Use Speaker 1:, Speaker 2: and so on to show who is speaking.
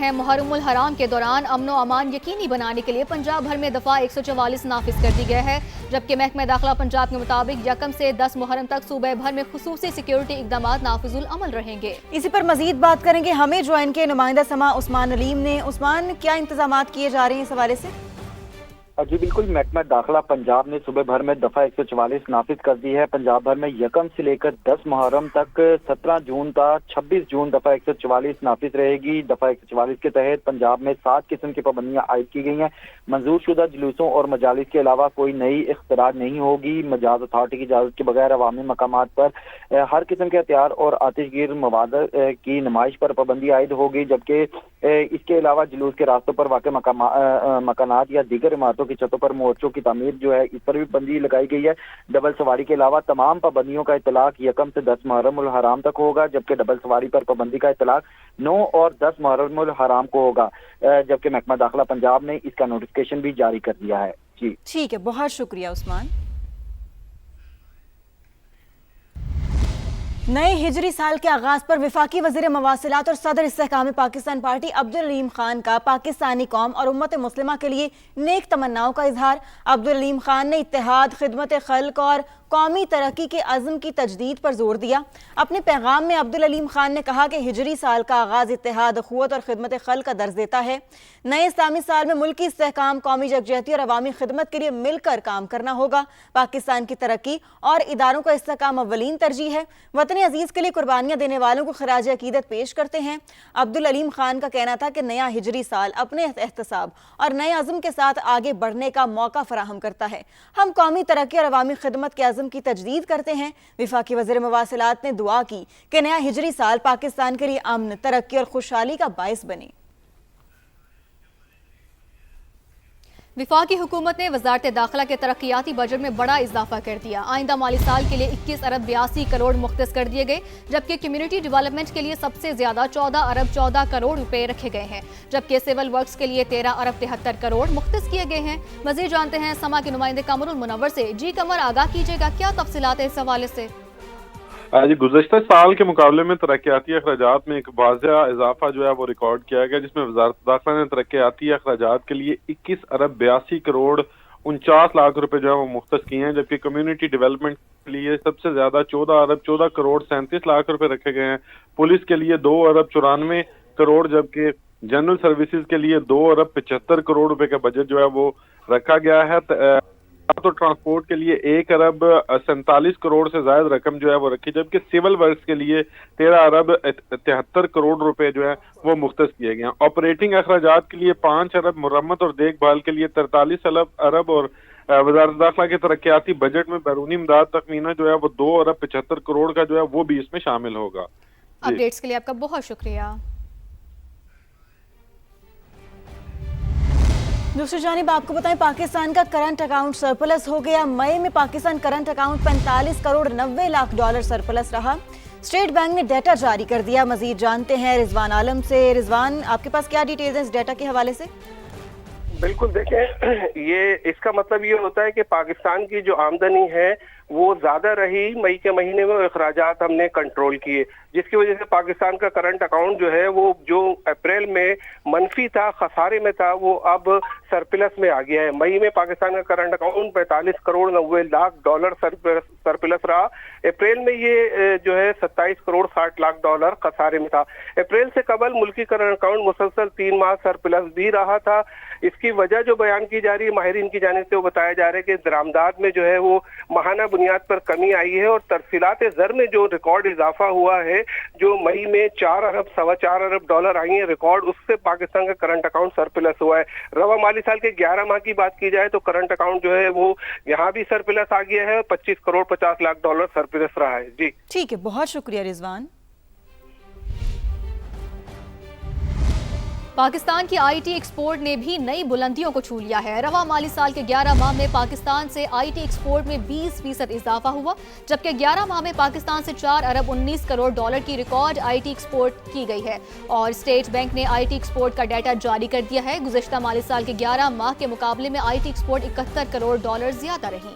Speaker 1: ہے محرم الحرام کے دوران امن و امان یقینی بنانے کے لیے پنجاب بھر میں دفعہ 144 نافذ کر دی گیا ہے، جبکہ محکمہ داخلہ پنجاب کے مطابق 1 سے 10 محرم تک صوبہ بھر میں خصوصی سیکیورٹی اقدامات نافذ العمل رہیں گے۔
Speaker 2: اسی پر مزید بات کریں گے، ہمیں جوائن کے نمائندہ سما عثمان علیم نے۔ عثمان، کیا انتظامات کیے جا رہے ہیں اس حوالے سے؟
Speaker 3: جی بالکل، محکمہ داخلہ پنجاب نے صوبہ بھر میں دفعہ 144 نافذ کر دی ہے۔ پنجاب بھر میں 1 سے لے کر 10 محرم تک 17 جون تا 26 جون دفعہ 144 نافذ رہے گی۔ دفعہ 144 کے تحت پنجاب میں 7 قسم کی پابندیاں عائد کی گئی ہیں۔ منظور شدہ جلوسوں اور مجالس کے علاوہ کوئی نئی اختراع نہیں ہوگی۔ مجاز اتھارٹی کی اجازت کے بغیر عوامی مقامات پر ہر قسم کے ہتھیار اور آتش گیر مواد کی نمائش پر پابندی عائد ہوگی، جبکہ اس کے علاوہ جلوس کے راستوں پر واقع مکانات یا دیگر عمارتوں کی چھتوں پر مورچوں کی تعمیر جو ہے اس پر بھی پابندی لگائی گئی ہے۔ ڈبل سواری کے علاوہ تمام پابندیوں کا اطلاق 1 سے 10 محرم الحرام تک ہوگا، جبکہ ڈبل سواری پر پابندی کا اطلاق 9 اور 10 محرم الحرام کو ہوگا، جبکہ محکمہ داخلہ پنجاب نے اس کا نوٹیفکیشن بھی جاری کر دیا ہے۔ جی
Speaker 2: ٹھیک ہے، بہت شکریہ عثمان۔ نئے ہجری سال کے آغاز پر وفاقی وزیر مواصلات اور صدر استحکام پاکستان پارٹی عبدالعلیم خان کا پاکستانی قوم اور امت مسلمہ کے لیے نیک تمناؤں کا اظہار۔ عبدالعلیم خان نے اتحاد، خدمت خلق اور قومی ترقی کے عزم کی تجدید پر زور دیا۔ اپنے پیغام میں عبدالعلیم خان نے کہا کہ ہجری سال کا آغاز اتحاد، اخوت اور خدمت خلق کا درس دیتا ہے۔ نئے اسلامی سال میں ملکی استحکام، قومی یکجہتی اور عوامی خدمت کے لیے مل کر کام کرنا ہوگا۔ پاکستان کی ترقی اور اداروں کا استحکام اولین ترجیح ہے۔ وطن عزیز کے لیے قربانیاں دینے والوں کو خراج عقیدت پیش کرتے ہیں۔ عبدالعلیم خان کا کہنا تھا کہ نیا ہجری سال اپنے احتساب اور نئے عزم کے ساتھ آگے بڑھنے کا موقع فراہم کرتا ہے۔ ہم قومی ترقی اور عوامی خدمت کے عزم کی تجدید کرتے ہیں۔ وفاقی وزیر مواصلات نے دعا کی کہ نیا ہجری سال پاکستان کے لیے امن، ترقی اور خوشحالی کا باعث بنے۔
Speaker 1: وفاقی حکومت نے وزارت داخلہ کے ترقیاتی بجٹ میں بڑا اضافہ کر دیا۔ آئندہ مالی سال کے لیے 21 ارب 82 کروڑ مختص کر دیے گئے، جبکہ کمیونٹی ڈیولپمنٹ کے لیے سب سے زیادہ 14 ارب 14 کروڑ روپے رکھے گئے ہیں، جبکہ سول ورکس کے لیے 13 ارب 73 کروڑ مختص کیے گئے ہیں۔ مزید جانتے ہیں سما کے نمائندے قمر المنور سے۔ جی قمر، آگاہ کیجیے گا، کیا تفصیلات ہیں اس حوالے سے؟
Speaker 4: جی، گزشتہ سال کے مقابلے میں ترقیاتی اخراجات میں ایک واضح اضافہ جو ہے وہ ریکارڈ کیا گیا، جس میں وزارت داخلہ نے ترقیاتی اخراجات کے لیے 21 ارب 82 کروڑ 49 لاکھ روپے جو ہے وہ مختص کیے ہیں، جبکہ کمیونٹی ڈیولپمنٹ کے لیے سب سے زیادہ 14 ارب 14 کروڑ 37 لاکھ روپے رکھے گئے ہیں۔ پولیس کے لیے 2 ارب 94 کروڑ، جبکہ جنرل سروسز کے لیے 2 ارب 75 کروڑ روپے کا بجٹ جو ہے وہ رکھا گیا ہے۔ اور ٹرانسپورٹ کے لیے 1 ارب 47 کروڑ سے زائد رقم جو ہے وہ رکھی، جبکہ سول ورکس کے لیے 13 ارب 73 کروڑ روپے جو ہے وہ مختص کیے گئے ہیں۔ آپریٹنگ اخراجات کے لیے 5 ارب، مرمت اور دیکھ بھال کے لیے 43 ارب اور وزارت داخلہ کے ترقیاتی بجٹ میں بیرونی امداد تخمینہ جو ہے وہ 2 ارب 75 کروڑ کا جو ہے وہ بھی اس میں شامل ہوگا۔
Speaker 1: اپڈیٹس کے لیے آپ کا بہت شکریہ۔
Speaker 2: دوسری جانب آپ کو بتائیں، پاکستان کا کرنٹ اکاؤنٹ سرپلس ہو گیا۔ مئی میں Pakistan current account 45 crore 90 lakh dollar surplus رہا۔ اسٹیٹ بینک نے ڈیٹا جاری کر دیا۔ مزید جانتے ہیں رضوان عالم سے۔ رضوان، آپ کے پاس کیا ڈیٹیلز ہیں اس ڈیٹا کے حوالے سے؟
Speaker 5: بالکل، دیکھیں، یہ اس کا مطلب یہ ہوتا ہے کہ پاکستان کی جو آمدنی ہے وہ زیادہ رہی مئی کے مہینے میں، اخراجات ہم نے کنٹرول کیے، جس کی وجہ سے پاکستان کا کرنٹ اکاؤنٹ جو ہے وہ جو اپریل میں منفی تھا، خسارے میں تھا، وہ اب سرپلس میں آ گیا ہے۔ مئی میں پاکستان کا current account 45 crore 90 lakh dollar surplus رہا۔ اپریل میں یہ جو ہے 27 کروڑ 60 لاکھ ڈالر خسارے میں تھا۔ اپریل سے قبل ملکی کرنٹ اکاؤنٹ مسلسل 3 ماہ سرپلس بھی رہا تھا۔ اس کی وجہ جو بیان کی جا رہی ہے ماہرین کی جانب سے، وہ بتایا جا رہا ہے کہ درآمدات میں جو ہے وہ ماہانہ بنیاد پر کمی آئی ہے، اور ترسیلات زر میں جو ریکارڈ اضافہ ہوا ہے، جو مئی میں 4 ارب 4.25 ارب ڈالر آئی ہیں ریکارڈ، اس سے پاکستان کا کرنٹ اکاؤنٹ سرپلس ہوا ہے۔ رواں مالی سال کے 11 ماہ کی بات کی جائے تو کرنٹ اکاؤنٹ جو ہے وہ یہاں بھی سرپلس آ گیا ہے، 25 کروڑ 50 لاکھ ڈالر سرپلس رہا ہے۔ جی
Speaker 2: ٹھیک ہے، بہت شکریہ رضوان۔
Speaker 1: پاکستان کی آئی ٹی ایکسپورٹ نے بھی نئی بلندیوں کو چھو لیا ہے۔ رواں مالی سال کے 11 ماہ میں پاکستان سے آئی ٹی ایکسپورٹ میں 20% اضافہ ہوا، جبکہ 11 ماہ میں پاکستان سے 4 ارب 19 کروڑ ڈالر کی ریکارڈ آئی ٹی ایکسپورٹ کی گئی ہے۔ اور اسٹیٹ بینک نے آئی ٹی ایکسپورٹ کا ڈیٹا جاری کر دیا ہے۔ گزشتہ مالی سال کے 11 ماہ کے مقابلے میں I T export 71 crore dollar زیادہ رہی۔